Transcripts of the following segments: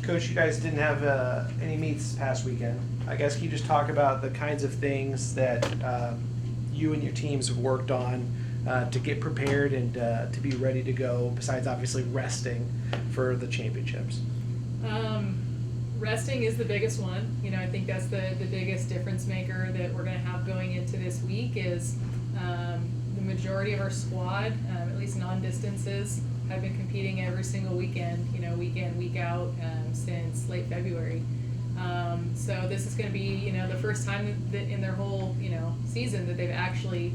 Coach, you guys didn't have any meets this past weekend. I guess can you just talk about the kinds of things that you and your teams have worked on to get prepared and to be ready to go, besides obviously resting for the championships? Resting is the biggest one. I think that's the biggest difference maker that we're going to have going into this week is the majority of our squad, at least non-distances, have been competing every single weekend, week in, week out, since late February. So this is going to be, the first time that in their whole, season that they've actually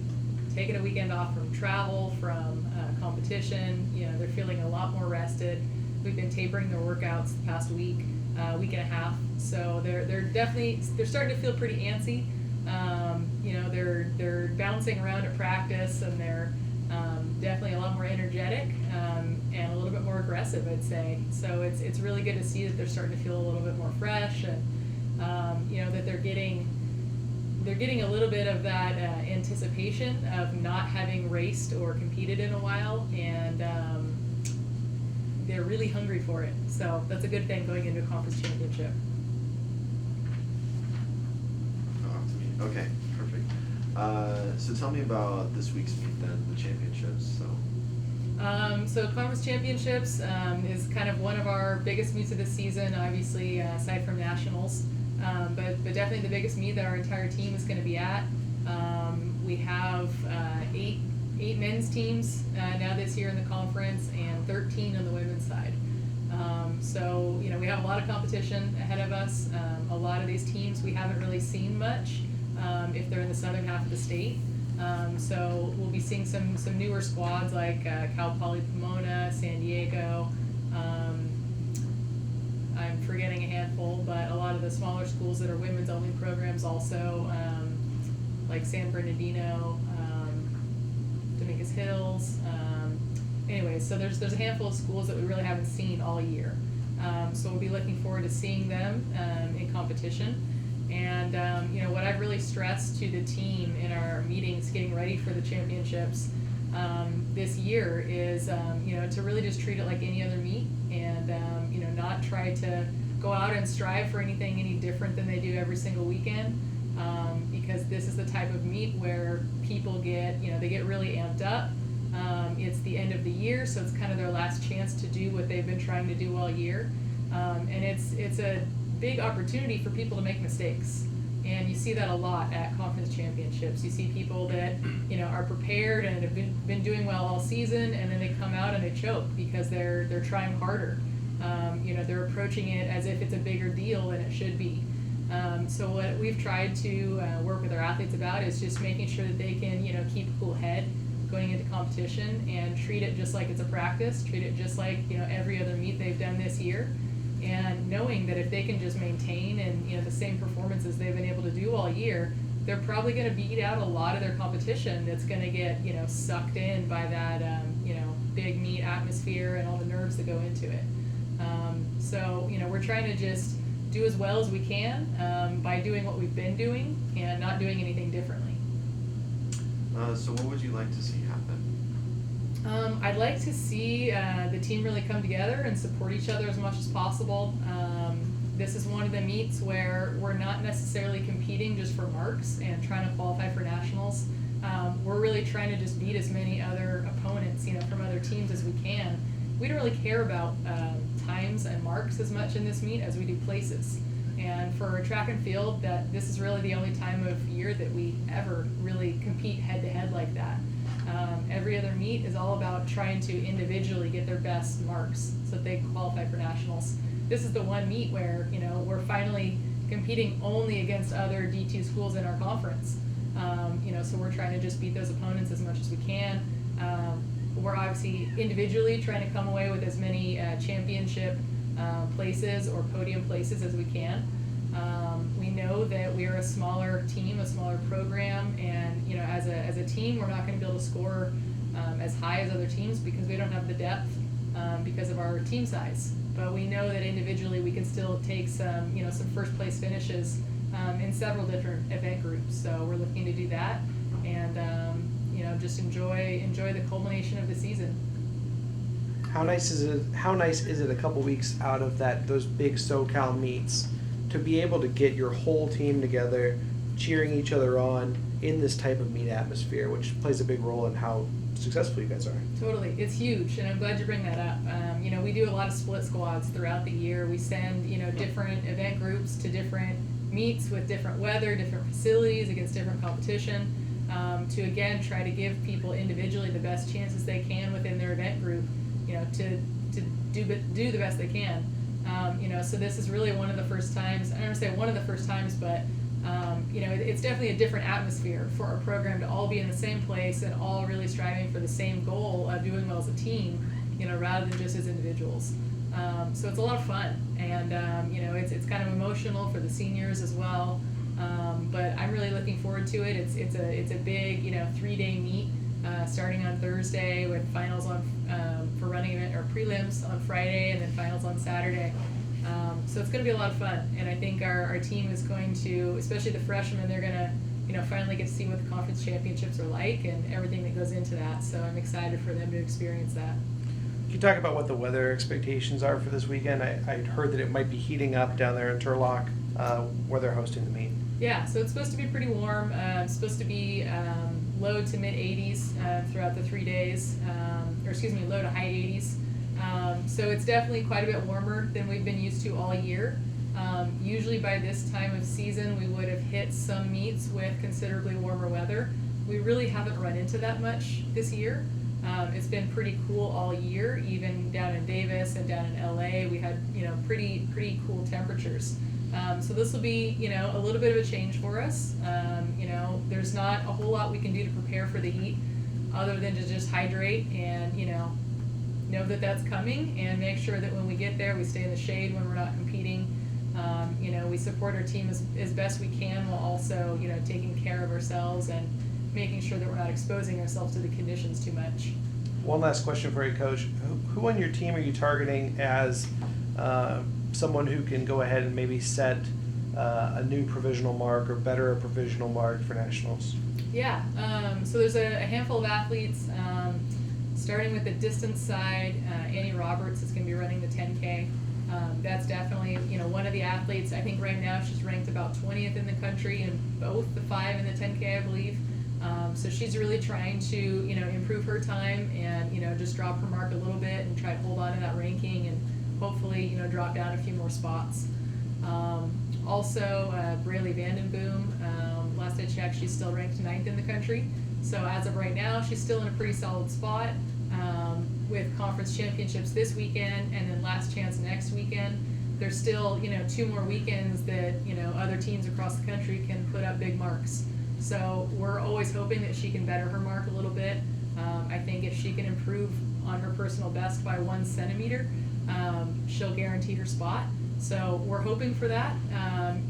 taken a weekend off from travel, from competition. They're feeling a lot more rested. We've been tapering their workouts the past week and a half. So they're starting to feel pretty antsy. They're bouncing around at practice, and they're definitely a lot more energetic and a little bit more aggressive, I'd say. So it's really good to see that they're starting to feel a little bit more fresh, and that they're getting a little bit of that anticipation of not having raced or competed in a while, and they're really hungry for it. So that's a good thing going into a conference championship. Okay, perfect. So tell me about this week's meet then, the championships. So conference championships is kind of one of our biggest meets of the season, obviously, aside from nationals. But definitely the biggest meet that our entire team is going to be at. We have eight men's teams now this year in the conference, and 13 on the women's side. So we have a lot of competition ahead of us. A lot of these teams we haven't really seen much if they're in the southern half of the state. So we'll be seeing some newer squads like Cal Poly Pomona, San Diego. I'm forgetting a handful, but a lot of the smaller schools that are women's only programs also, like San Bernardino, Dominguez Hills. Anyways, so there's a handful of schools that we really haven't seen all year. So we'll be looking forward to seeing them in competition. And what I've really stressed to the team in our meetings getting ready for the championships this year is to really just treat it like any other meet, and not try to go out and strive for anything any different than they do every single weekend, because this is the type of meet where people get really amped up. It's the end of the year, so it's kind of their last chance to do what they've been trying to do all year, and it's a big opportunity for people to make mistakes. And you see that a lot at conference championships. You see people that are prepared and have been doing well all season, and then they come out and they choke because they're trying harder. They're approaching it as if it's a bigger deal than it should be. So what we've tried to work with our athletes about is just making sure that they can keep a cool head going into competition and treat it just like it's a practice. Treat it just like every other meet they've done this year. And knowing that if they can just maintain and the same performances they've been able to do all year, they're probably going to beat out a lot of their competition that's going to get sucked in by that big meet atmosphere and all the nerves that go into it. So we're trying to just do as well as we can by doing what we've been doing and not doing anything differently. So what would you like to see happen? I'd like to see the team really come together and support each other as much as possible. This is one of the meets where we're not necessarily competing just for marks and trying to qualify for nationals. We're really trying to just beat as many other opponents, from other teams as we can. We don't really care about times and marks as much in this meet as we do places. And for track and field, this is really the only time of year that we ever really compete head-to-head like that. Every other meet is all about trying to individually get their best marks so that they can qualify for nationals. This is the one meet where we're finally competing only against other D2 schools in our conference. So we're trying to just beat those opponents as much as we can. We're obviously individually trying to come away with as many championship places or podium places as we can. We know that we are a smaller team, a smaller program, and as a team, we're not going to be able to score as high as other teams because we don't have the depth because of our team size. But we know that individually we can still take some first place finishes in several different event groups. So we're looking to do that, and just enjoy the culmination of the season. How nice is it? How nice is it a couple weeks out of those big SoCal meets to be able to get your whole team together, cheering each other on in this type of meet atmosphere, which plays a big role in how successful you guys are. Totally, it's huge, and I'm glad you bring that up. We do a lot of split squads throughout the year. We send different event groups to different meets with different weather, different facilities, against different competition, to again try to give people individually the best chances they can within their event group, to do the best they can. So this is really one of the first times. I don't want to say one of the first times, but it's definitely a different atmosphere for our program to all be in the same place and all really striving for the same goal of doing well as a team, rather than just as individuals. So it's a lot of fun, and it's kind of emotional for the seniors as well. But I'm really looking forward to it. It's a big 3-day meet, starting on Thursday with finals for running event or prelims on Friday, and then finals on Saturday. So it's going to be a lot of fun, and I think our team is going to, especially the freshmen, they're going to finally get to see what the conference championships are like and everything that goes into that. So I'm excited for them to experience that. Can you talk about what the weather expectations are for this weekend? I heard that it might be heating up down there in Turlock, where they're hosting the meet. Yeah, so it's supposed to be pretty warm. It's supposed to be low to mid 80s throughout the 3 days, low to high 80s. So it's definitely quite a bit warmer than we've been used to all year. Usually by this time of season, we would have hit some meets with considerably warmer weather. We really haven't run into that much this year. It's been pretty cool all year, even down in Davis and down in LA. We had pretty cool temperatures. So this will be a little bit of a change for us. There's not a whole lot we can do to prepare for the heat, other than to just hydrate and know that that's coming, and make sure that when we get there, we stay in the shade when we're not competing. We support our team as best we can, while also taking care of ourselves and making sure that we're not exposing ourselves to the conditions too much. One last question for you, Coach. Who on your team are you targeting as someone who can go ahead and maybe set a new provisional mark or better a provisional mark for nationals? Yeah, so there's a handful of athletes, starting with the distance side. Annie Roberts is going to be running the 10K. That's definitely one of the athletes. I think right now she's ranked about 20th in the country in both the 5 and the 10K, I believe. So she's really trying to improve her time and just drop her mark a little bit and try to hold on to that ranking and hopefully drop down a few more spots. Also, Braylee Vandenboom, last I checked, she's still ranked 9th in the country. So as of right now, she's still in a pretty solid spot, with conference championships this weekend and then last chance next weekend. There's still 2 more weekends that other teams across the country can put up big marks. So we're always hoping that she can better her mark a little bit. I think if she can improve on her personal best by 1 centimeter, she'll guarantee her spot. So we're hoping for that.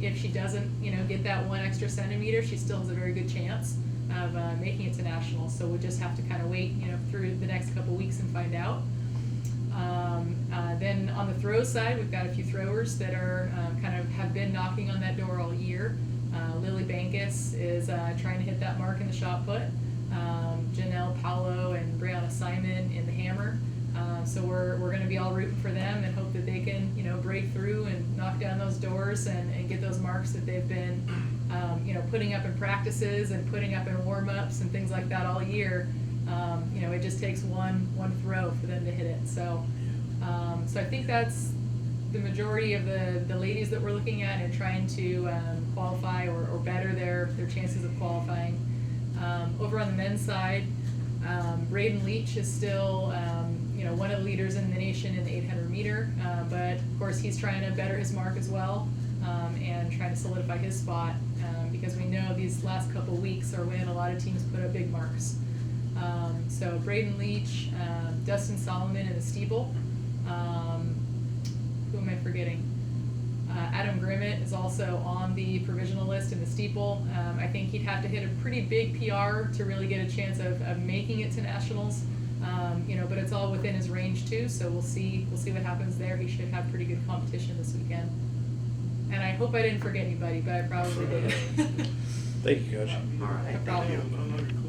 If she doesn't, get that 1 extra centimeter, she still has a very good chance of making it to nationals. So we'll just have to kind of wait, through the next couple weeks and find out. Then on the throw side, we've got a few throwers that are have been knocking on that door all year. Lily Bankus is trying to hit that mark in the shot put. Janelle Paulo and Brianna Simon in the hammer. So we're going to be all rooting for them and hope that they can break through and knock down those doors and get those marks that they've been putting up in practices and putting up in warm-ups and things like that all year. It just takes one throw for them to hit it. So I think that's the majority of the ladies that we're looking at and trying to qualify or better their chances of qualifying. Over on the men's side, Braden Leach is still one of the leaders in the nation in the 800 meter, but of course he's trying to better his mark as well, and trying to solidify his spot, because we know these last couple weeks are when a lot of teams put up big marks. So Braden Leach, Dustin Solomon in the steeple. Who am I forgetting? Adam Grimmett is also on the provisional list in the steeple. I think he'd have to hit a pretty big PR to really get a chance of making it to nationals. But it's all within his range too, so we'll see what happens there. He should have pretty good competition this weekend. And I hope I didn't forget anybody, but I probably did. Thank you, Coach. All right, No thank problem. you.